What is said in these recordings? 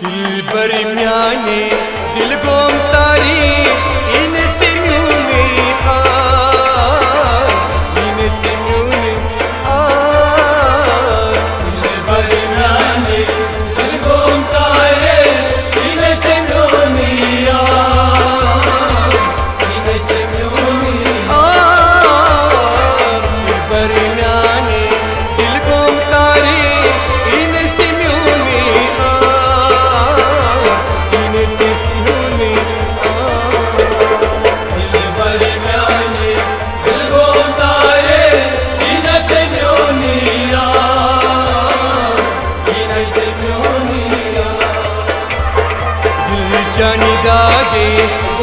दिल बर म्याने दिल गोम तारी इन सिम्यूने आ इन सिम्यूने आ दिल बर म्याने दिल गोम तारे इन सिम्यूने आ इन सिम्यूने आ दिल बर म्याने दिल गोम तारी इन सिम्यूने आ जानी दागे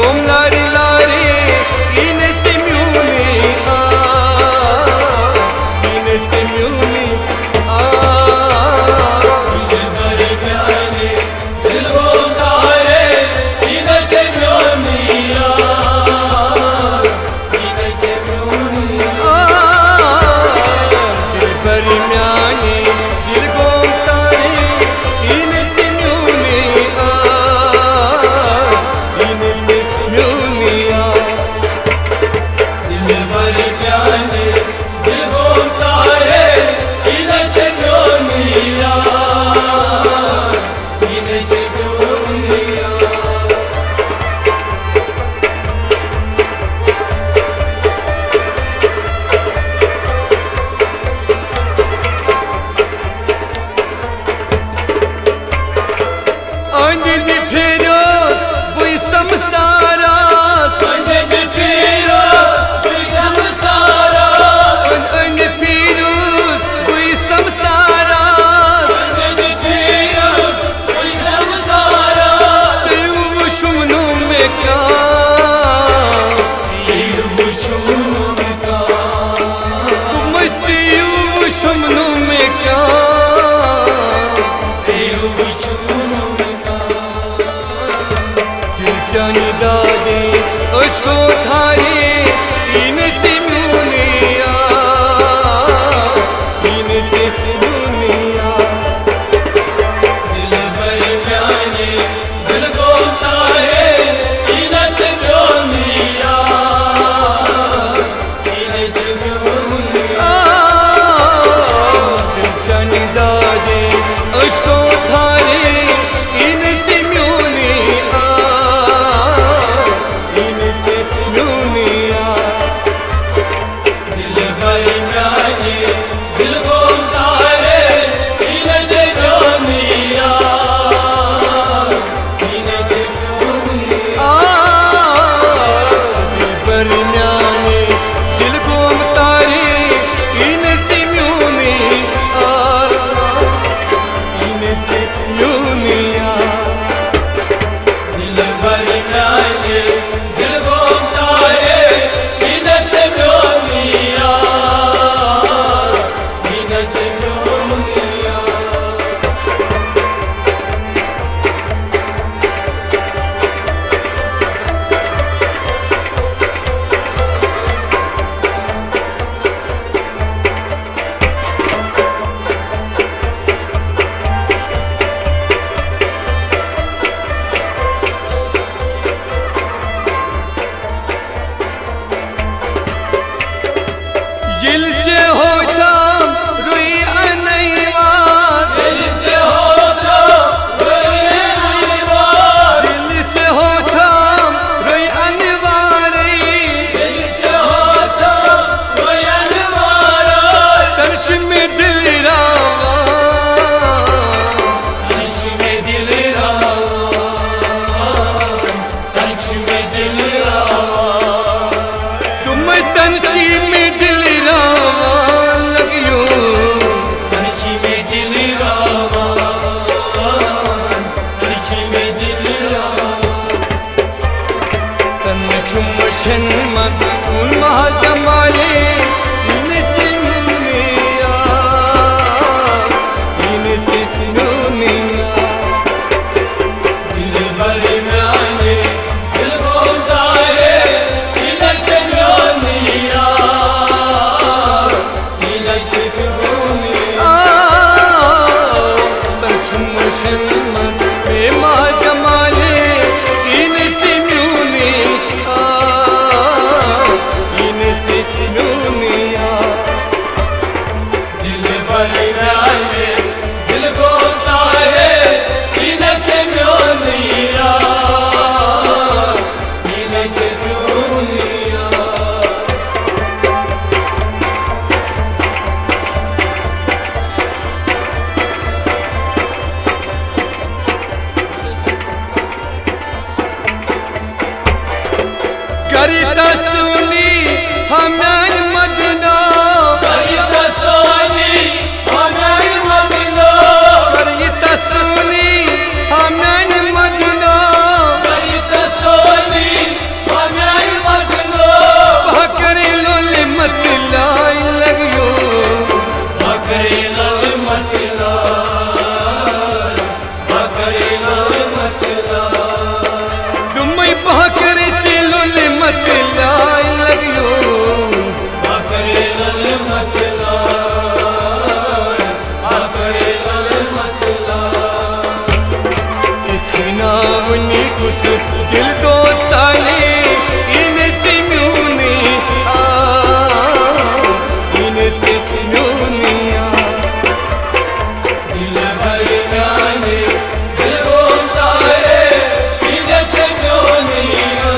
ओम लारे लारे इन सिम्यूने आ इन सिम्यूने आ दिल बर म्याने दिल गोम तारे इन सिम्यूने आ इन सिम्यूने आ दिल बर म्याने दिल गोम तारे इन सिम्यूने आ दिल दो साले इन सिम्यूनी इन सिम्यूनिया दिल भरी म्याने दिल को तारे इन सिम्यूनिया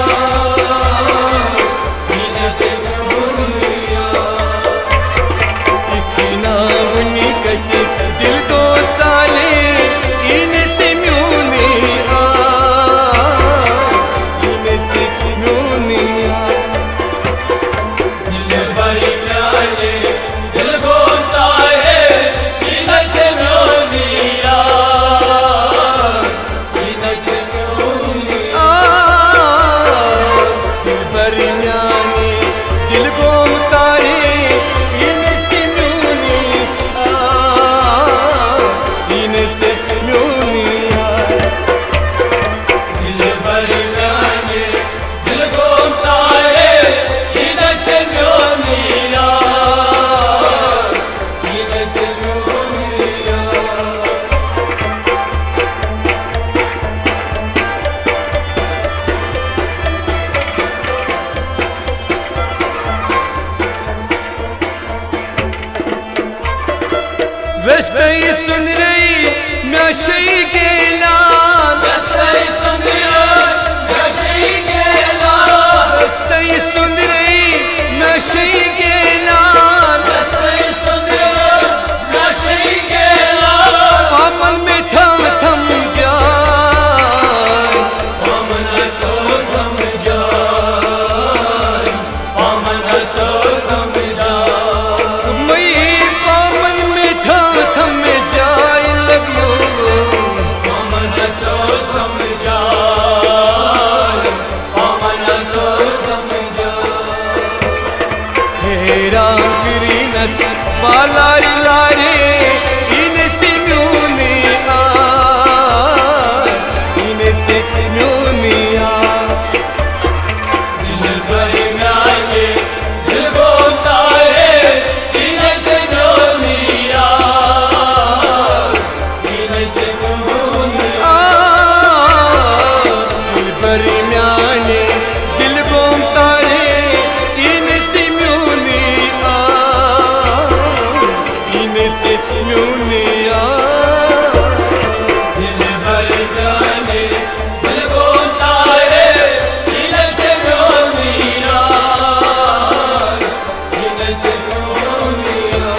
इखना वनी कति दिल दो साले इन सिम्यूनिया इन सिम्यूनिया दिल भरी म्याने दिल को तारे इन सिम्यूनिया इन सिम्यूनिया दिल भरी म्याने दिल को तारे इन सिम्यूनिया इन सिम्यूनिया दिल भरी म्याने दिल को तारे इन सिम्यूनिया इन सिम्यूनिया वस्तई सुन रही मैं शई के लाल वस्तई सुन रही मैं शई के लाल अमन में थम थम जाए मई पामन में थम थम जाए लगियो हैरान करी नस बालारी लारे इन सिम्यूनिया इन सिम्यूनिया दिल भरी म्याने दिल को तारे इन सिम्यूनिया इन सिम्यूनिया दिल भरी म्याने दिल को तारे इन सिम्यूनिया इन सिम्यूनिया दिल भरी म्याने दिल को तारे इन सिम्यूनिया इन सिम्यूनिया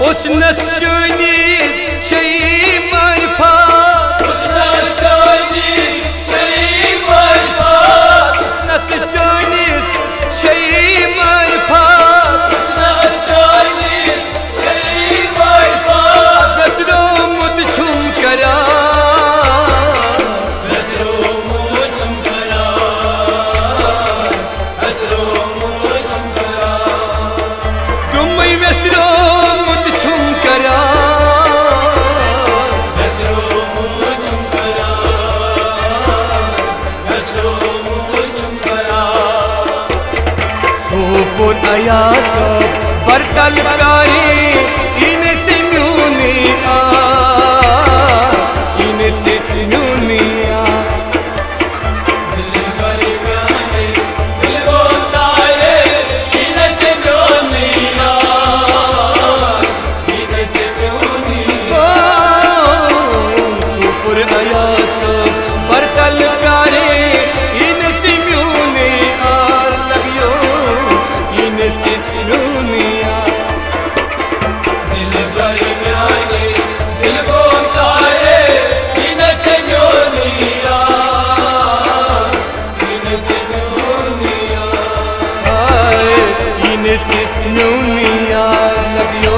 उस नस्योनीस शई मरफा उस नस्योनीस शई मरफा बसरो मुत छुम करा तुम बसरो मुत छुम करा सोपुर आया सब बरतल प्यारी इन सिम्यूनिया इन सिम्यूनिया दिल भरी म्याने दिल को तारे इन सिम्यूनिया इन सिम्यूनिया सोपुर आया सब बरतल प्यारी इन सिम्यूनिया लगियो इन सिम्यूनिया दिल भरी म्याने दिल को तारे इन सिम्यूनिया इन सिम्यूनिया इन सिम्यूनिया लगियो